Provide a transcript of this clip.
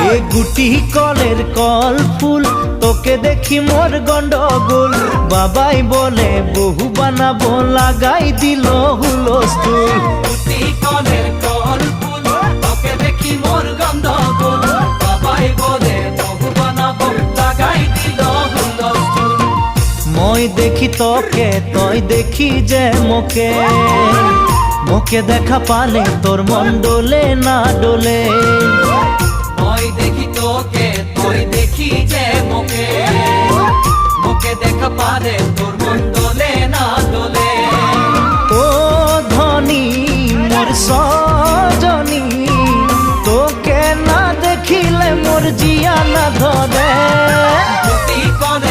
এ গুটি কলের কল ফুল তোকে দেখি মোর গন্ডগোল বাবাই বলে বহু বানাবো লাগাই দিল হুলস্থুল গুটি কলের কল ফুল তোকে দেখি মোর গন্ডগোল বাবাই বলে বহু বানাবো লাগাই দিল হুলস্থুল মই দেখি তোকে তই দেখি যে মোকে মোকে দেখা পালে তোর মন ডোলে না ডোলে মই দেখি তোকে তুই দেখি যে মোকে মোকে দেখা পারে তোর মন দোলে না দোলে ও ধনী মোর সজনী তোকে না দেখিলে মোর জিয়া না ধরে গুটি কলের